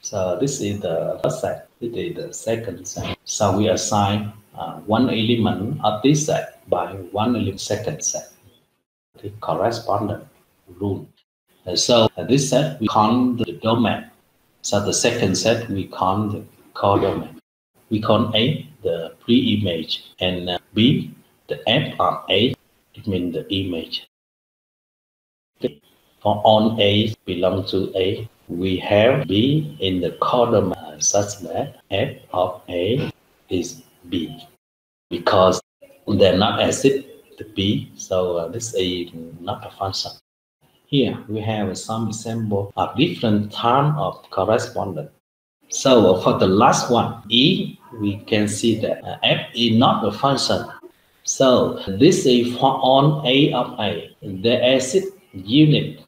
So this is the first set. This is the second set. So we assign one element of this set by one element second set. The correspondent rule. So this set we call the domain. So the second set we call the codomain. We call A the pre-image and B the F of A. It means the image. For all A belong to A, we have B in the codomain such that F of A is B. Because they're not acid to B, so this is not a function. Here we have some example of different type of correspondence. So for the last one, E, we can see that F is not a function. So this is for all A of A, the acid unit.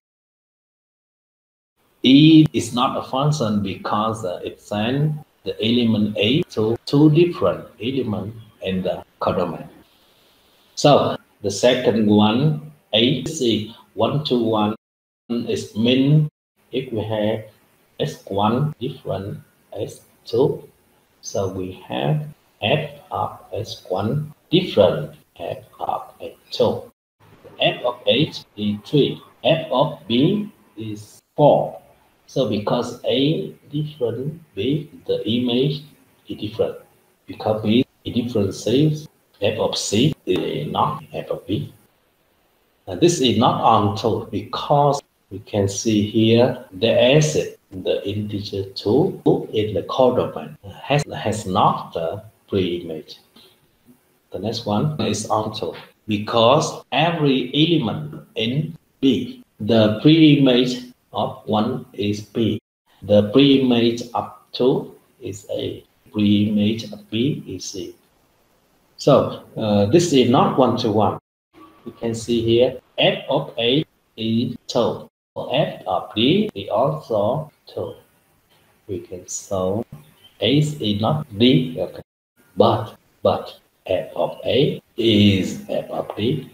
E is not a function because it sends the element A to two different elements in the codomain. So the second one, A is 1 to 1 is mean if we have S1 different S2. So we have F of S1 different F of S2. F of H is 3. F of B is 4. So because A different, B, the image is different. Because B is different says F of C is not F of B. And this is not onto because we can see here the acid, the integer 2 in the codomain has not the pre-image. The next one is onto because every element in B, the pre-image of 1 is B, the pre-image of 2 is A, pre-image of B is C. So this is not 1 to 1. You can see here F of A is 2. F of D is also 2. We can solve A is not D, okay. but F of A is F of D.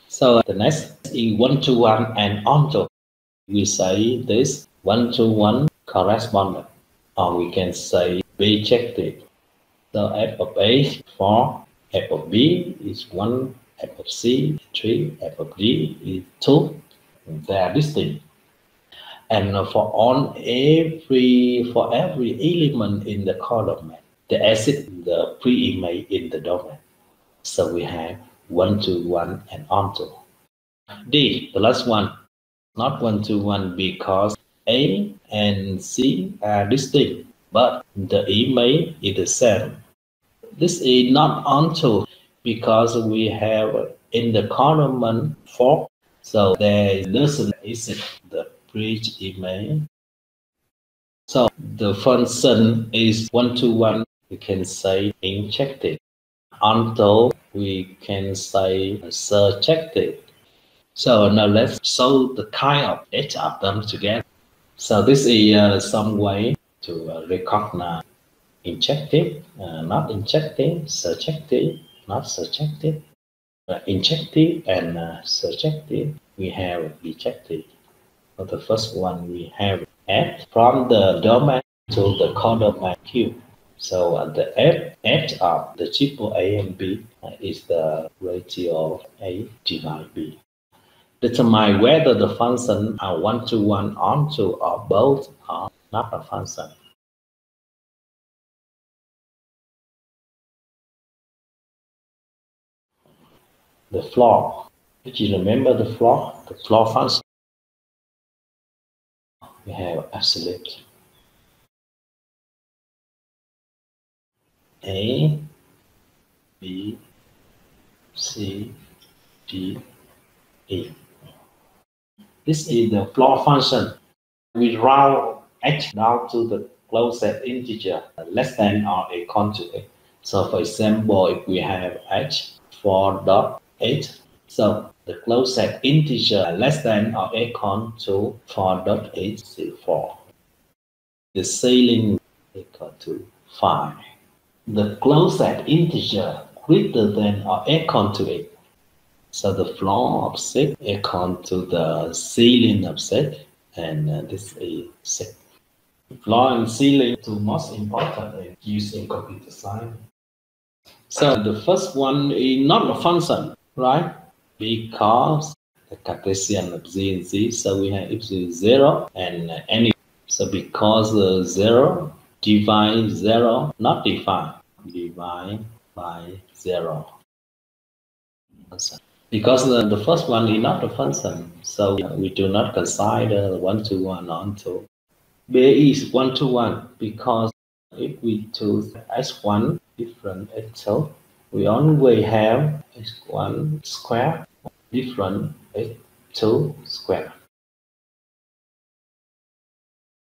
So the next is 1 to 1 and onto. We say this 1 to 1 correspondent, or we can say bijective. So F of A is 4, F of B is 1, F of C is 3, F of D is 2. They are distinct. And for every element in the codomain, the acid, the pre-image in the domain. So we have 1 to 1 and onto. D, the last one, not 1 to 1 because A and C are distinct, but the image is the same. This is not onto because we have in the codomain 4, so there doesn't exist the pre-image. So the function is 1 to 1. We can say injective. Onto we can say surjective. So now let's show the kind of each of them together. So this is some way to recognize injective, not injective, surjective, not surjective, injective and surjective. We have bijective. For the first one, we have F from the domain to the codomain Q. So the F of the triple A and B is the ratio of A divided B. Determine whether the functions are 1 to 1, onto, or both are not a function. The floor. Did you remember the floor? The floor function. We have absolute. A, B, C, D, E. This is the floor function. We round h down to the closest integer less than or equal to 8. So for example, if we have h 4.8, so the closest integer less than or equal to 4.8 is 4. The ceiling equal to 5. The closest integer greater than or equal to 8. So the floor of 6 equal to the ceiling of 6, and this is 6. Floor and ceiling, two most important in using computer science. So the first one is not a function, right? Because the Cartesian of z and z, so we have if z is 0 and any. So because 0 divide 0, not divide, divide by 0. Because the first one is not a function, so we do not consider 1-to-1 onto. B is 1-to-1 because if we choose x1 different x2, we always have x1 square different x2 square.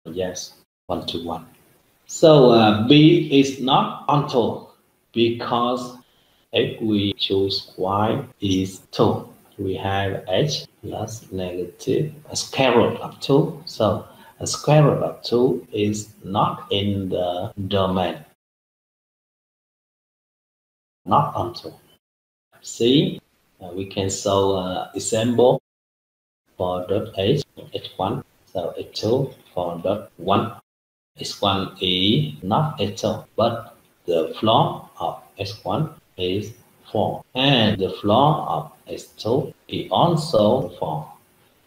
Yes, 1-to-1. So B is not onto because if we choose y is 2, we have h plus negative a square root of 2. So a square root of 2 is not in the domain, not onto. See, we can show example for dot h, h1, so h2 for dot 1. X1 is not h2, but the floor of x1 is 4, and the floor of x2 is also 4.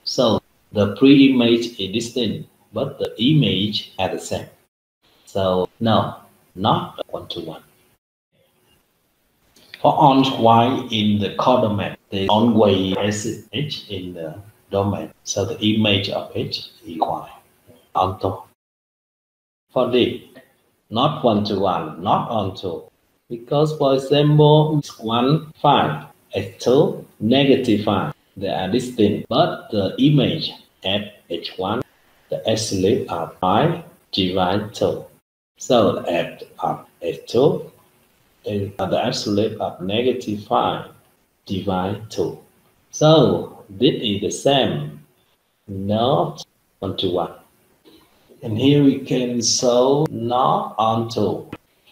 So the pre-image is distinct, but the image are the same. So no, not 1-to-1. For ÁNH y in the codomain, there is always present h in the domain, so the image of h is y. Onto. For D, not 1-to-1, not onto. Because for example, x1, 5, x2, negative 5. They are distinct, but the image at h1, the absolute of 5 divide 2. So at of h2 is the absolute of negative 5 divide 2. So this is the same, not 1-to-1. And here we can show not onto.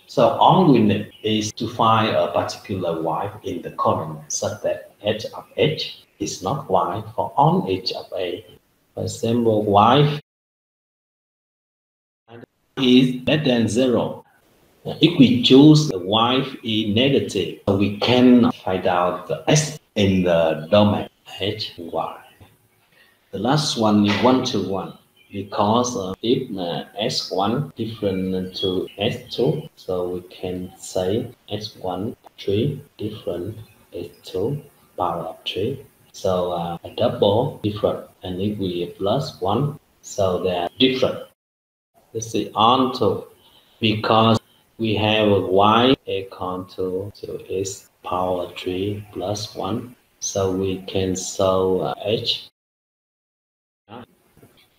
So all we need is to find a particular y in the column such that h of h is not y for all h of a. For example, y is less than 0. If we choose the y is negative, we can find out the s in the domain h y. The last one is 1-to-1. Because if S1 different to S2, so we can say S1 3 different S2 power of 3. So a double different, and if we plus 1, so they are different. This is onto because we have a y equal to S power 3 plus 1, so we can show h.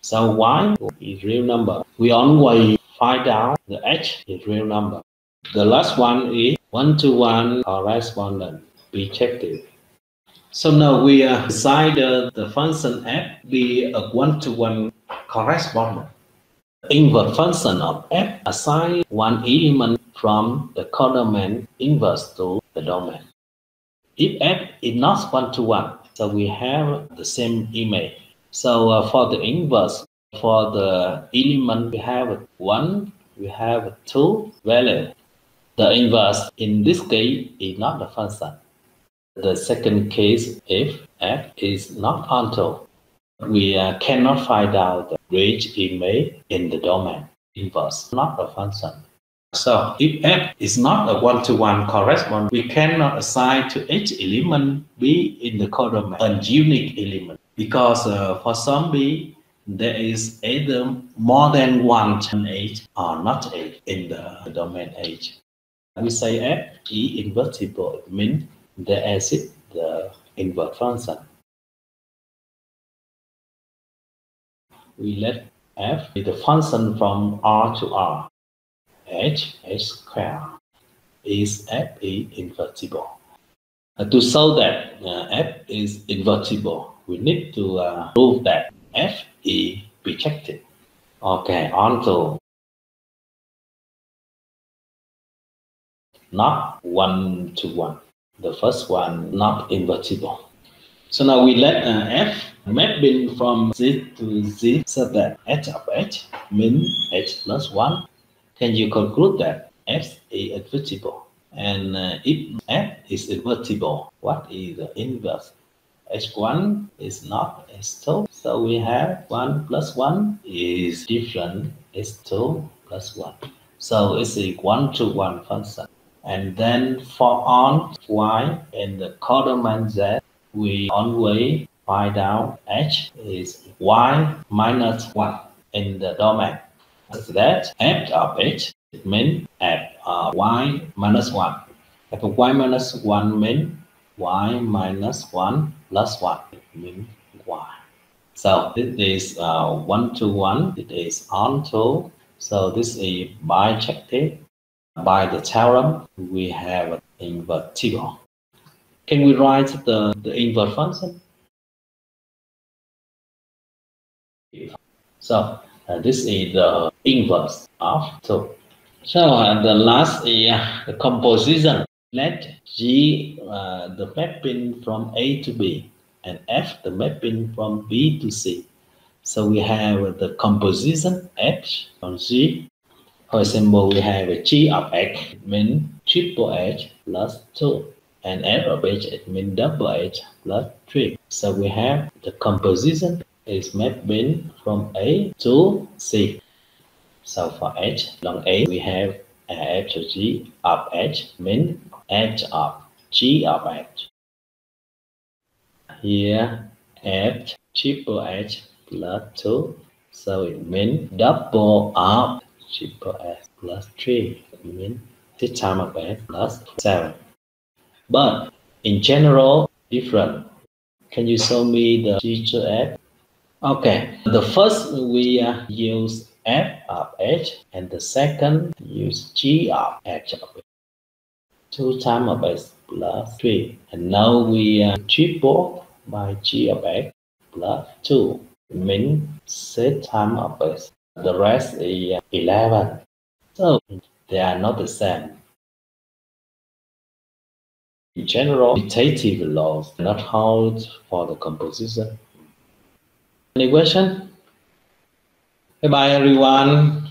So y is real number. We always find out the h is real number. The last one is 1-to-1 correspondent, bijective. So now we decided the function f be a 1-to-1 correspondent. Inverse function of f assign one element from the codomain inverse to the domain. If f is not 1-to-1, so we have the same image. So for the inverse, for the element we have 1, we have 2 value. The inverse in this case is not a function. The second case, if f is not onto, we cannot find out the range image in the domain. Inverse, not a function. So if f is not a 1-to-1 correspondent, we cannot assign to each element b in the codomain a unique element. Because for some b, there is either more than one h or not h in the domain h. We say f is invertible, it means there exists the inverse function. We let f be the function from R to R. H square is f is invertible. To show that f is invertible, we need to prove that f is bijective. Okay, on to not 1-to-1. The first one not invertible. So now we let f mapping from z to z so that h of h means h plus 1. Can you conclude that f is invertible? And if f is invertible, what is the inverse? H1 is not H2, so we have 1 plus 1 is different H2 plus 1. So it's a 1-to-1 function. And then for on y in the codomain z, we always find out h is y minus 1 in the domain. So that f of h means f of y minus 1. F of y minus 1 means y minus 1 plus 1 means y. So this is 1-to-1. It is onto. So this is bijective. By the theorem, we have invertible. Can we write the inverse function? So this is the inverse of 2. So the last is the composition. Let G the mapping from A to B and F the mapping from B to C. So we have the composition H on G. For example, we have a G of H, it means triple H plus 2. And F of H, it means double H plus 3. So we have the composition is mapping from A to C. So for H along A, we have H of G of H means H of G of H. Here, H triple H plus 2. So it means double of triple H plus 3. It means 6 times of H plus 7. But in general, different. Can you show me the G to F? Okay, the first we use F of H and the second use G of H of H. 2 times of H plus 3. And now we triple by G of H plus 2. It means 6 times of H. The rest is 11. So they are not the same. In general, quantitative laws do not hold for the composition. Any question? Bye bye everyone.